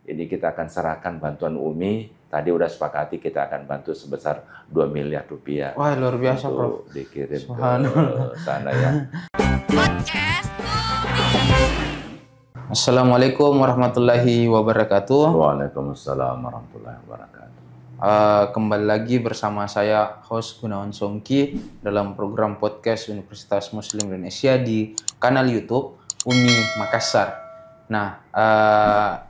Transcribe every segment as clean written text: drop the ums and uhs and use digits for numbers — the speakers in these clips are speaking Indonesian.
ini kita akan serahkan bantuan Umi. Tadi udah sepakati kita akan bantu sebesar 2 miliar rupiah. Wah, luar biasa, Prof. Untuk dikirim ke sana ya. Assalamualaikum warahmatullahi wabarakatuh. Waalaikumsalam warahmatullahi wabarakatuh. Kembali lagi bersama saya, host Gunawan Songki, dalam program podcast Universitas Muslim Indonesia di kanal YouTube UMI Makassar. Nah,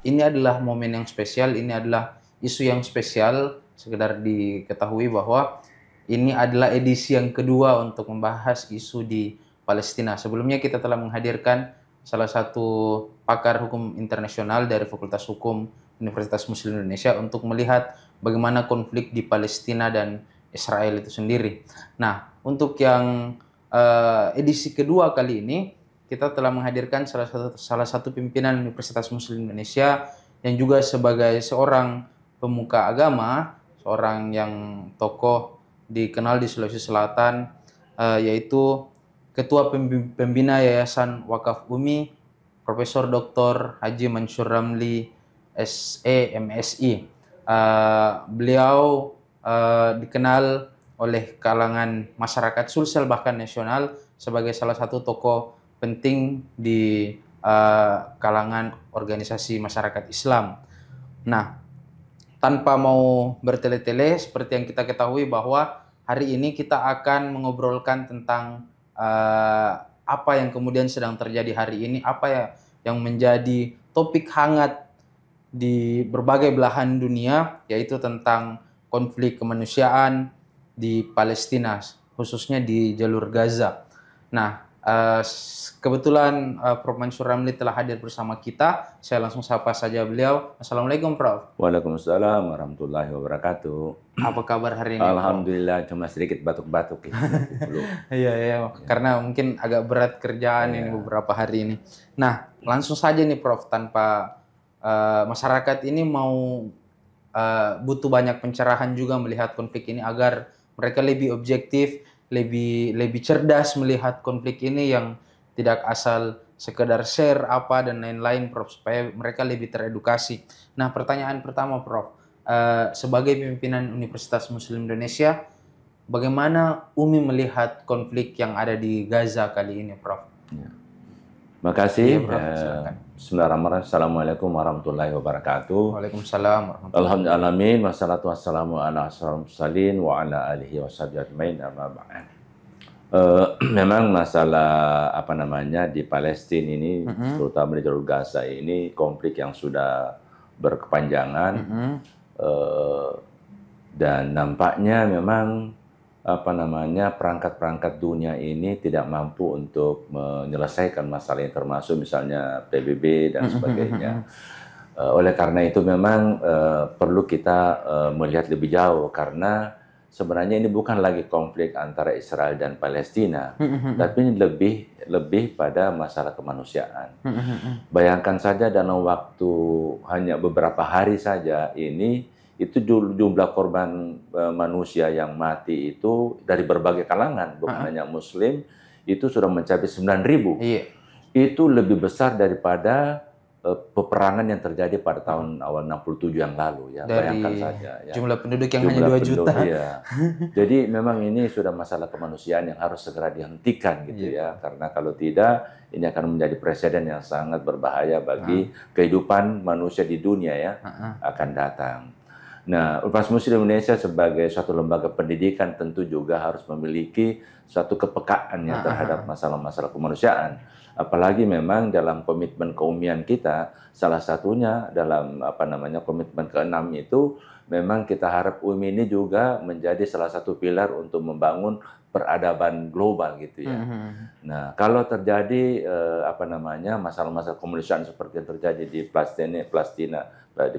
ini adalah momen yang spesial, ini adalah isu yang spesial. Sekedar diketahui bahwa ini adalah edisi yang kedua untuk membahas isu di Palestina. Sebelumnya kita telah menghadirkan salah satu pakar hukum internasional dari Fakultas Hukum Universitas Muslim Indonesia untuk melihat bagaimana konflik di Palestina dan Israel itu sendiri. Nah, untuk yang edisi kedua kali ini, kita telah menghadirkan salah satu pimpinan Universitas Muslim Indonesia yang juga sebagai seorang pemuka agama, seorang yang tokoh dikenal di Sulawesi Selatan, yaitu Ketua Pembina Yayasan Wakaf UMI, Profesor Dr. Haji Mansur Ramli, SE, MSI. Beliau dikenal oleh kalangan masyarakat Sulsel bahkan nasional sebagai salah satu tokoh penting di kalangan organisasi masyarakat Islam. Nah, tanpa mau bertele-tele, seperti yang kita ketahui bahwa hari ini kita akan mengobrolkan tentang apa yang kemudian sedang terjadi hari ini, apa yang menjadi topik hangat di berbagai belahan dunia, yaitu tentang konflik kemanusiaan di Palestina, khususnya di jalur Gaza. Nah, kebetulan Prof. Mansur Ramli telah hadir bersama kita. Saya langsung sapa saja beliau. Assalamualaikum, Prof. Waalaikumsalam warahmatullahi wabarakatuh. Apa kabar hari ini, Alhamdulillah, Prof? Cuma sedikit batuk-batuk. Iya, karena mungkin agak berat kerjaan ini beberapa hari ini. Nah, langsung saja nih, Prof. Tanpa masyarakat ini mau butuh banyak pencerahan juga melihat konflik ini agar mereka lebih objektif, lebih cerdas melihat konflik ini yang tidak asal sekedar share apa dan lain-lain, Prof, supaya mereka lebih teredukasi. Nah, pertanyaan pertama, Prof, sebagai pimpinan Universitas Muslim Indonesia, bagaimana UMI melihat konflik yang ada di Gaza kali ini, Prof? Ya. Makasih. Ya, Bismillahirrahmanirrahim. Assalamualaikum warahmatullahi wabarakatuh. Waalaikumsalam warahmatullahi wabarakatuh. Alhamdulillah, wassalatu wassalamu ala asyrofil mursalin wa ala alihi washabihi ajmain, amma ba'd. Memang masalah di Palestina ini, terutama di jalur Gaza ini, konflik yang sudah berkepanjangan, dan nampaknya memang perangkat-perangkat dunia ini tidak mampu untuk menyelesaikan masalah yang termasuk misalnya PBB dan sebagainya. Oleh karena itu memang perlu kita melihat lebih jauh, karena sebenarnya ini bukan lagi konflik antara Israel dan Palestina, tapi ini lebih pada masalah kemanusiaan. Bayangkan saja dalam waktu hanya beberapa hari saja ini, itu jumlah korban manusia yang mati itu dari berbagai kalangan, bukan hanya Muslim, itu sudah mencapai 9.000. Iya. Itu lebih besar daripada peperangan yang terjadi pada tahun awal 67 yang lalu, ya. Dari bayangkan saja. Ya. Jumlah penduduk yang hanya 2 juta. Iya. Jadi memang ini sudah masalah kemanusiaan yang harus segera dihentikan, gitu ya. Karena kalau tidak, ini akan menjadi presiden yang sangat berbahaya bagi kehidupan manusia di dunia ya akan datang. Nah, Universitas Muslim Indonesia sebagai suatu lembaga pendidikan tentu juga harus memiliki suatu kepekaan yang terhadap masalah-masalah kemanusiaan. Apalagi memang dalam komitmen keumian kita, salah satunya dalam komitmen ke-6 itu, memang kita harap UMI ini juga menjadi salah satu pilar untuk membangun peradaban global, gitu ya. Nah, kalau terjadi masalah-masalah kemanusiaan seperti yang terjadi di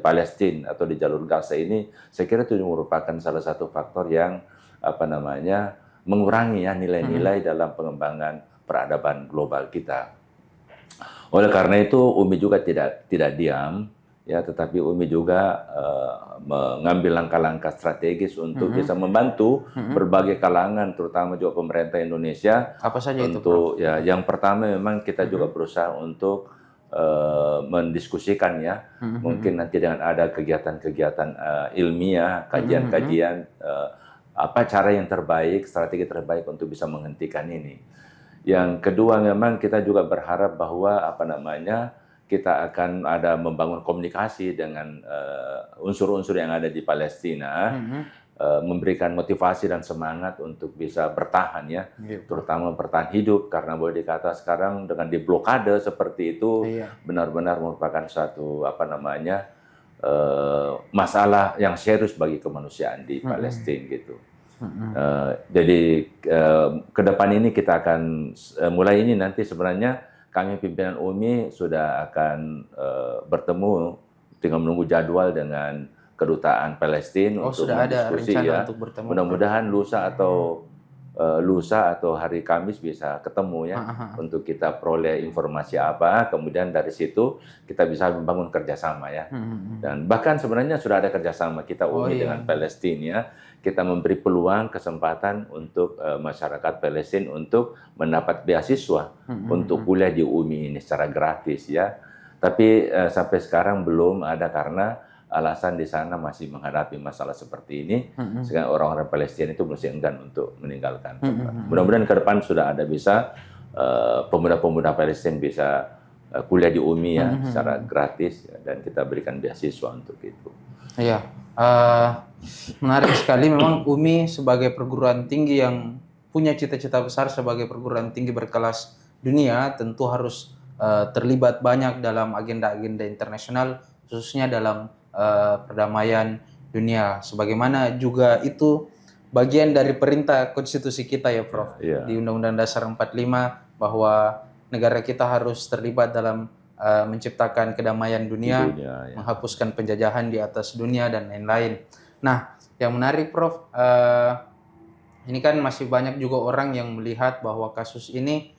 Palestina atau di jalur Gaza ini, saya kira itu merupakan salah satu faktor yang mengurangi ya nilai-nilai dalam pengembangan peradaban global kita. Oleh karena itu UMI juga tidak diam ya, tetapi UMI juga mengambil langkah-langkah strategis untuk bisa membantu berbagai kalangan, terutama juga pemerintah Indonesia. Apa saja untuk, itu, Prof? Ya, yang pertama memang kita juga berusaha untuk mendiskusikan ya. Mungkin nanti dengan ada kegiatan-kegiatan ilmiah, kajian-kajian apa cara yang terbaik, strategi terbaik untuk bisa menghentikan ini. Yang kedua memang kita juga berharap bahwa kita akan ada membangun komunikasi dengan unsur-unsur yang ada di Palestina, memberikan motivasi dan semangat untuk bisa bertahan ya, terutama bertahan hidup, karena boleh dikata sekarang dengan diblokade seperti itu benar-benar merupakan satu masalah yang serius bagi kemanusiaan di Palestina gitu. Jadi ke depan ini kita akan mulai ini nanti sebenarnya kami pimpinan UMI sudah akan bertemu, tinggal menunggu jadwal dengan kedutaan Palestina untuk sudah ada berdiskusi rencana ya. untuk bertemu. Mudah-mudahan lusa atau hari Kamis bisa ketemu ya, untuk kita peroleh informasi apa, kemudian dari situ kita bisa membangun kerjasama ya. Dan bahkan sebenarnya sudah ada kerjasama kita UMI dengan Palestina ya. Kita memberi peluang, kesempatan untuk masyarakat Palestina untuk mendapat beasiswa untuk kuliah di UMI ini secara gratis ya. Tapi sampai sekarang belum ada karena alasan di sana masih menghadapi masalah seperti ini, sehingga orang-orang Palestina itu masih enggan untuk meninggalkan. Mudah-mudahan ke depan sudah ada bisa pemuda-pemuda Palestina bisa kuliah di UMI ya secara gratis ya, dan kita berikan beasiswa untuk itu. Iya, menarik sekali memang UMI sebagai perguruan tinggi yang punya cita-cita besar sebagai perguruan tinggi berkelas dunia tentu harus terlibat banyak dalam agenda-agenda internasional, khususnya dalam perdamaian dunia. Sebagaimana juga itu bagian dari perintah konstitusi kita ya Prof. Di Undang-Undang Dasar 45 bahwa negara kita harus terlibat dalam menciptakan kedamaian dunia, menghapuskan penjajahan di atas dunia dan lain-lain. Nah, yang menarik Prof, ini kan masih banyak juga orang yang melihat bahwa kasus ini,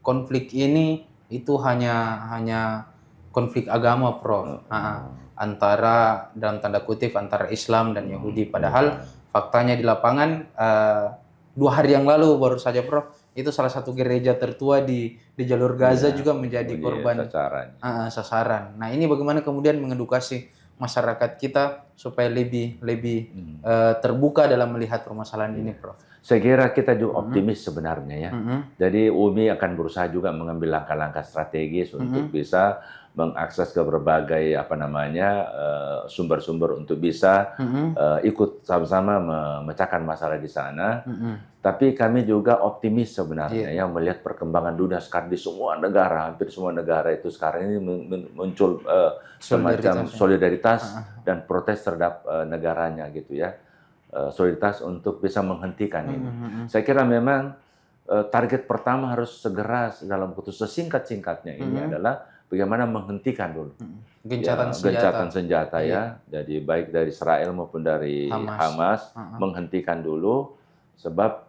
konflik ini itu hanya konflik agama Prof. Antara dalam tanda kutip antara Islam dan Yahudi, padahal faktanya di lapangan 2 hari yang lalu baru saja Prof, itu salah satu gereja tertua di jalur Gaza juga menjadi korban sasaran. Nah, ini bagaimana kemudian mengedukasi masyarakat kita supaya lebih terbuka dalam melihat permasalahan ini Prof? Saya kira kita juga optimis sebenarnya ya. Jadi UMI akan berusaha juga mengambil langkah-langkah strategis untuk bisa mengakses ke berbagai sumber-sumber untuk bisa ikut sama-sama memecahkan masalah di sana. Tapi kami juga optimis sebenarnya ya, melihat perkembangan dunia sekarang di semua negara, hampir semua negara itu sekarang ini muncul semacam solidaritas dan protes terhadap negaranya gitu ya. Solidaritas untuk bisa menghentikan ini. Saya kira memang target pertama harus segera dalam waktu sesingkat-singkatnya ini adalah bagaimana menghentikan dulu gencatan senjata ya. Jadi baik dari Israel maupun dari Hamas menghentikan dulu, sebab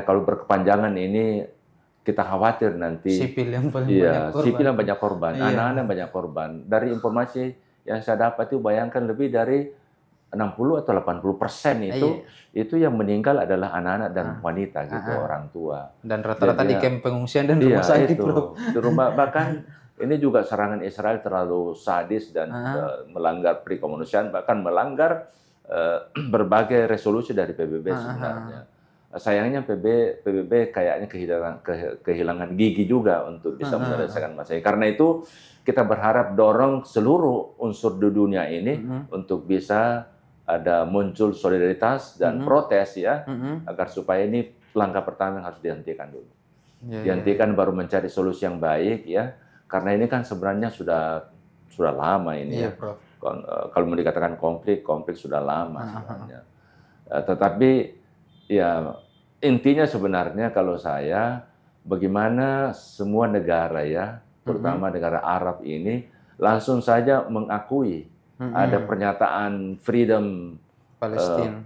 kalau berkepanjangan ini kita khawatir nanti sipil yang banyak korban, anak-anak banyak korban. Dari informasi yang saya dapat itu bayangkan lebih dari 60 atau 80% itu yang meninggal adalah anak-anak dan wanita gitu, orang tua. Dan rata-rata di kamp pengungsian dan rumah sakit. Di rumah, bahkan ini juga serangan Israel terlalu sadis dan melanggar pri kemanusiaan, bahkan melanggar berbagai resolusi dari PBB sebenarnya. Sayangnya PBB kayaknya kehilangan gigi juga untuk bisa menyelesaikan masalah. Karena itu kita berharap dorong seluruh unsur di dunia ini untuk bisa ada muncul solidaritas dan protes ya, agar supaya ini langkah pertama yang harus dihentikan dulu. Dihentikan baru mencari solusi yang baik ya, karena ini kan sebenarnya sudah lama ini ya. Kalau mau dikatakan konflik sudah lama sebenarnya. Tetapi ya intinya sebenarnya kalau saya, bagaimana semua negara ya, terutama negara Arab ini langsung saja mengakui ada pernyataan freedom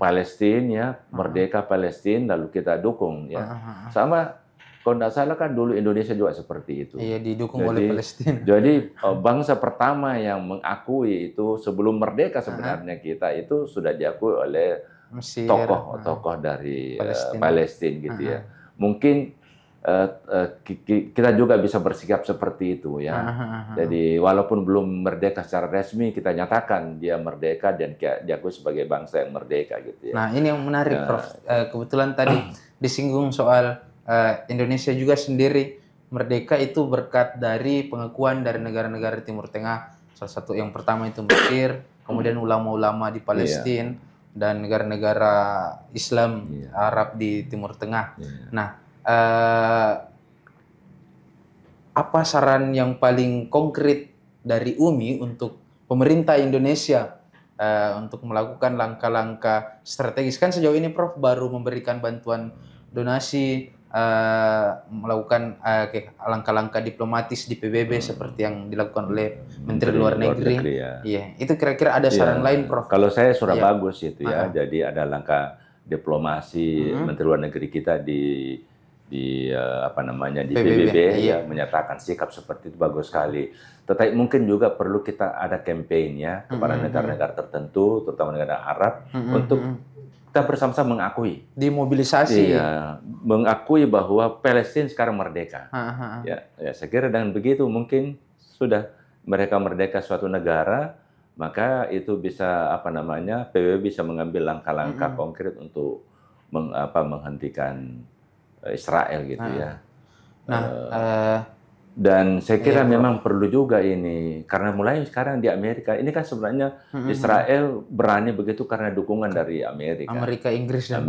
Palestina ya, merdeka Palestina, lalu kita dukung ya. Sama kalau tidak salah kan dulu Indonesia juga seperti itu. Iya, didukung oleh Palestina. Jadi bangsa pertama yang mengakui itu sebelum merdeka sebenarnya kita itu sudah diakui oleh tokoh-tokoh dari Palestina gitu ya. Mungkin kita juga bisa bersikap seperti itu ya. Jadi walaupun belum merdeka secara resmi, kita nyatakan dia merdeka dan diakui sebagai bangsa yang merdeka gitu ya. Nah ini yang menarik, Prof. Kebetulan tadi disinggung soal Indonesia juga sendiri merdeka itu berkat dari pengakuan dari negara-negara Timur Tengah. Salah satu yang pertama itu Mesir, kemudian ulama-ulama di Palestina dan negara-negara Islam Arab di Timur Tengah. Nah, apa saran yang paling konkret dari Umi untuk pemerintah Indonesia untuk melakukan langkah-langkah strategis? Kan sejauh ini Prof baru memberikan bantuan donasi, melakukan langkah-langkah diplomatis di PBB seperti yang dilakukan oleh Menteri Luar Negeri. Iya, itu kira-kira ada saran lain, Prof? Kalau saya sudah bagus itu ya. Jadi ada langkah diplomasi Menteri Luar Negeri kita di PBB ya, menyatakan sikap seperti itu bagus sekali. Tetapi mungkin juga perlu kita ada campaign ya kepada negara-negara tertentu, terutama negara Arab, untuk kita bersama-sama mengakui, dimobilisasi, mengakui bahwa Palestina sekarang merdeka. Ya, saya kira dengan begitu mungkin sudah mereka merdeka suatu negara, maka itu bisa PBB bisa mengambil langkah-langkah konkret untuk menghentikan Israel gitu ya. Nah, dan saya kira memang perlu juga ini, karena mulai sekarang di Amerika, ini kan sebenarnya Israel berani begitu karena dukungan dari Amerika. Inggris, dan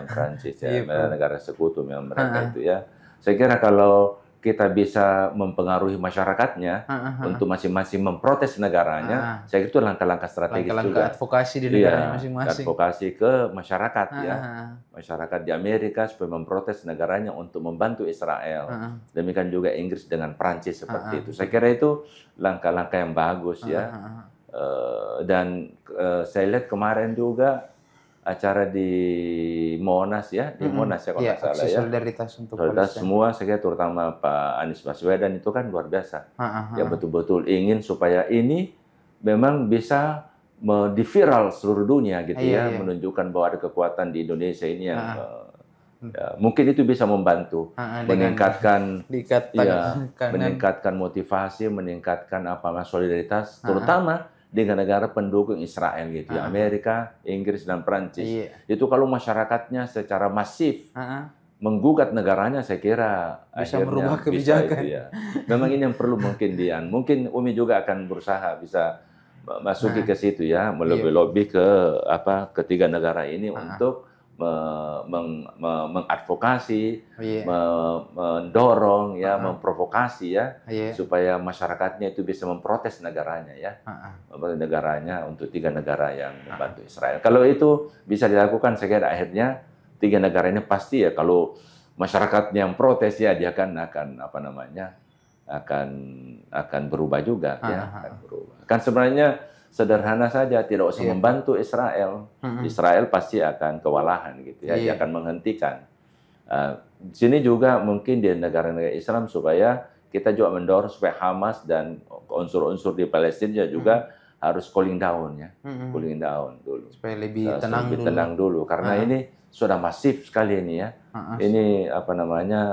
Prancis ya, negara sekutu memang mereka itu ya. Saya kira kalau kita bisa mempengaruhi masyarakatnya untuk masing-masing memprotes negaranya, saya kira itu langkah-langkah strategis juga. Advokasi di negaranya masing-masing. Advokasi ke masyarakat ya, masyarakat di Amerika supaya memprotes negaranya untuk membantu Israel. Demikian juga Inggris dengan Prancis seperti itu. Saya kira itu langkah-langkah yang bagus ya. Dan saya lihat kemarin juga acara di Monas ya, Monas ya kalau nggak salah ya. Solidaritas untuk Solidaritas semua, saya kira terutama Pak Anies Baswedan itu kan luar biasa. Ya betul-betul ingin supaya ini memang bisa di-viral seluruh dunia gitu ya, menunjukkan bahwa ada kekuatan di Indonesia ini yang mungkin itu bisa membantu meningkatkan motivasi, meningkatkan solidaritas, terutama dengan negara pendukung Israel gitu ya, Amerika, Inggris dan Prancis. Itu kalau masyarakatnya secara masif menggugat negaranya, saya kira bisa merubah kebijakan. Itu, ya. Memang ini yang perlu mungkin Umi juga akan berusaha bisa masuki ke situ ya, melobby ke ketiga negara ini untuk mengadvokasi, mendorong ya, memprovokasi ya, supaya masyarakatnya itu bisa memprotes negaranya ya, negaranya untuk tiga negara yang membantu Israel. Kalau itu bisa dilakukan, saya kira akhirnya tiga negara ini pasti ya, kalau masyarakatnya yang protes ya, dia akan berubah juga ya, akan berubah. Kan sebenarnya sederhana saja, tidak usah membantu Israel. Israel pasti akan kewalahan gitu ya, dia akan menghentikan. Di sini juga mungkin di negara-negara Islam supaya kita juga mendorong supaya Hamas dan unsur-unsur di Palestina juga harus cooling down ya, cooling down dulu. Supaya lebih tenang dulu karena ini sudah masif sekali ini ya. Ini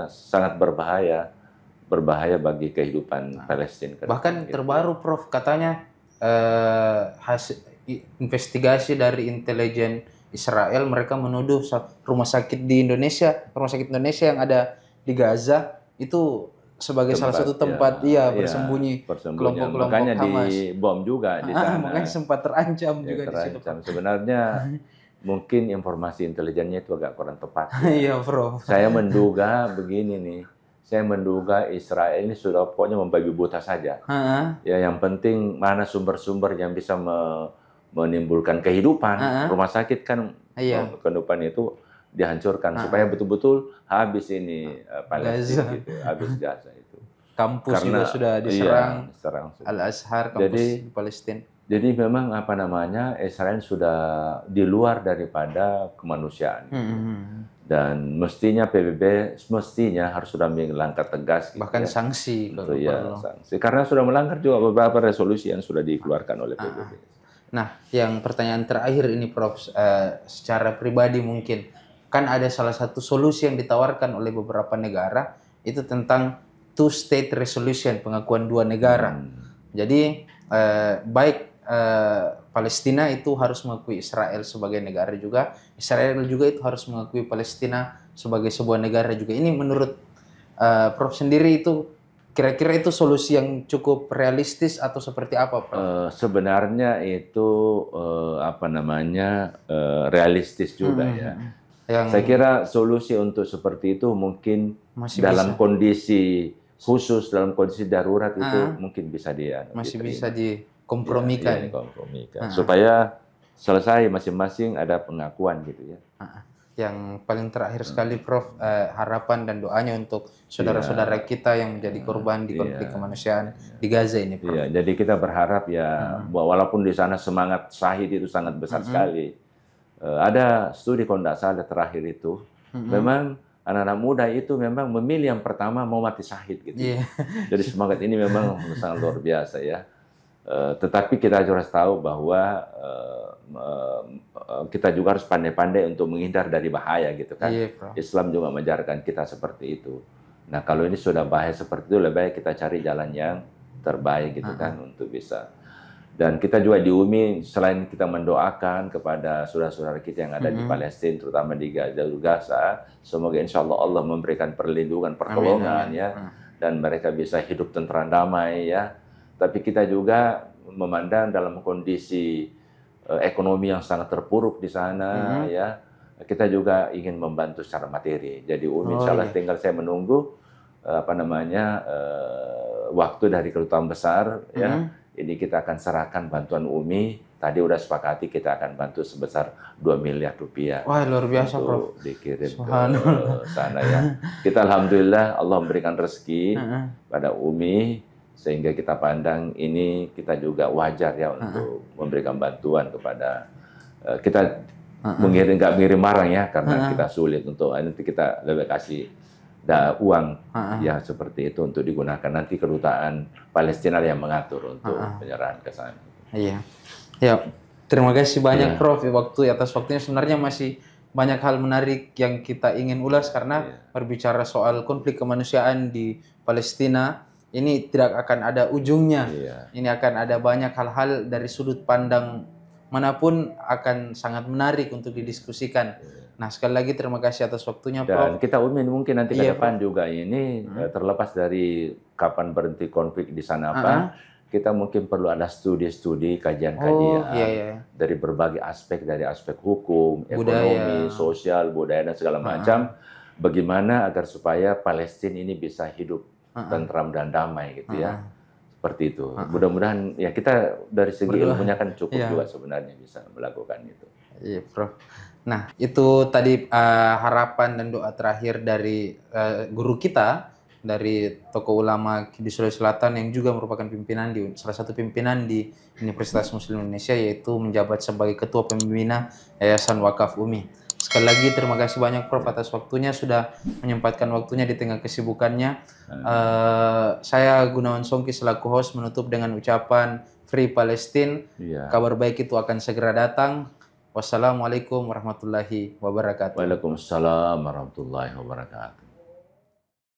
sangat berbahaya bagi kehidupan Palestina. Bahkan gitu. Terbaru Prof katanya hasil investigasi dari intelijen Israel, mereka menuduh rumah sakit Indonesia yang ada di Gaza itu sebagai salah satu tempat bersembunyi kelompok-kelompok makanya Hamas. Di bom juga di sana. Makanya sempat terancam juga di situ. Sebenarnya mungkin informasi intelijennya itu agak kurang tepat. Iya, Prof. Saya menduga begini nih. Saya menduga Israel ini sudah pokoknya membabi buta saja. Ya, yang penting mana sumber-sumber yang bisa menimbulkan kehidupan. Rumah sakit kan kehidupan itu dihancurkan supaya betul-betul habis ini Palestina gitu, habis Gaza itu. Kampus juga sudah diserang. Al-Azhar kampus di Palestina. Jadi memang Israel sudah di luar daripada kemanusiaan. Dan mestinya PBB harus sudah mengambil langkah tegas. Bahkan sanksi. Sanksi. Karena sudah melanggar juga beberapa resolusi yang sudah dikeluarkan oleh PBB. Nah, yang pertanyaan terakhir ini Prof, secara pribadi mungkin, kan ada salah satu solusi yang ditawarkan oleh beberapa negara itu tentang two state resolution, pengakuan dua negara. Jadi baik Palestina itu harus mengakui Israel sebagai negara juga, Israel juga itu harus mengakui Palestina sebagai sebuah negara juga. Ini menurut Prof sendiri itu kira-kira itu solusi yang cukup realistis atau seperti apa, Prof? Sebenarnya itu realistis juga ya. Saya kira solusi untuk seperti itu mungkin Masih dalam kondisi khusus, dalam kondisi darurat itu mungkin bisa masih diterima. bisa dikompromikan. Iya, dikompromikan. Supaya selesai masing-masing ada pengakuan gitu ya. Yang paling terakhir sekali, Prof, harapan dan doanya untuk saudara-saudara kita yang menjadi korban di konflik kemanusiaan di Gaza ini, Prof. Iya, jadi kita berharap ya, walaupun di sana semangat syahid itu sangat besar sekali. Ada studi kalau tidak salah terakhir itu, memang anak-anak muda itu memang memilih yang pertama mau mati syahid gitu. Jadi semangat ini memang sangat luar biasa ya. Tetapi kita harus tahu bahwa kita juga harus pandai-pandai untuk menghindar dari bahaya gitu kan. Islam juga mengajarkan kita seperti itu. Nah kalau ini sudah bahaya seperti itu, lebih baik kita cari jalan yang terbaik gitu kan untuk bisa. Dan kita juga di UMI selain kita mendoakan kepada saudara-saudara kita yang ada di Palestina, terutama di Gaza, semoga insya Allah memberikan perlindungan, pertolongan ya, dan mereka bisa hidup tentram damai ya. Tapi kita juga memandang dalam kondisi ekonomi yang sangat terpuruk di sana ya, kita juga ingin membantu secara materi. Jadi UMI insya Allah tinggal saya menunggu waktu dari kedutaan besar ya. Ini kita akan serahkan bantuan UMI. Tadi udah sepakati kita akan bantu sebesar 2 miliar rupiah. Wah, luar biasa, untuk Prof. dikirim ke sana ya. Kita alhamdulillah Allah memberikan rezeki pada UMI sehingga kita pandang ini kita juga wajar ya untuk memberikan bantuan kepada kita nggak mengirim barang ya karena kita sulit untuk nanti kita lebih kasih uang ya seperti itu untuk digunakan nanti kedutaan Palestina yang mengatur untuk penyerahan ke sana. Iya. Ya, terima kasih banyak Prof atas waktunya. Sebenarnya masih banyak hal menarik yang kita ingin ulas karena berbicara soal konflik kemanusiaan di Palestina ini tidak akan ada ujungnya. Ini akan ada banyak hal-hal dari sudut pandang manapun akan sangat menarik untuk didiskusikan. Nah, sekali lagi terima kasih atas waktunya, Prof. Dan kita mungkin nanti ke depan juga ini terlepas dari kapan berhenti konflik di sana kita mungkin perlu ada studi-studi, kajian-kajian dari berbagai aspek, dari aspek hukum, ekonomi, sosial, budaya dan segala macam. Bagaimana agar supaya Palestina ini bisa hidup tentram dan damai gitu ya. Seperti itu. Mudah-mudahan ya kita dari segi ilmunya kan cukup juga sebenarnya bisa melakukan itu. Iya, Prof. Nah, itu tadi harapan dan doa terakhir dari guru kita dari tokoh ulama di Sulawesi Selatan yang juga merupakan salah satu pimpinan di Universitas Muslim Indonesia, yaitu menjabat sebagai Ketua Pembina Yayasan Wakaf UMI. Sekali lagi terima kasih banyak Prof atas waktunya, sudah menyempatkan waktunya di tengah kesibukannya. Saya Gunawan Songki selaku host menutup dengan ucapan Free Palestine. Kabar baik itu akan segera datang. Wassalamualaikum warahmatullahi wabarakatuh. Waalaikumsalam warahmatullahi wabarakatuh.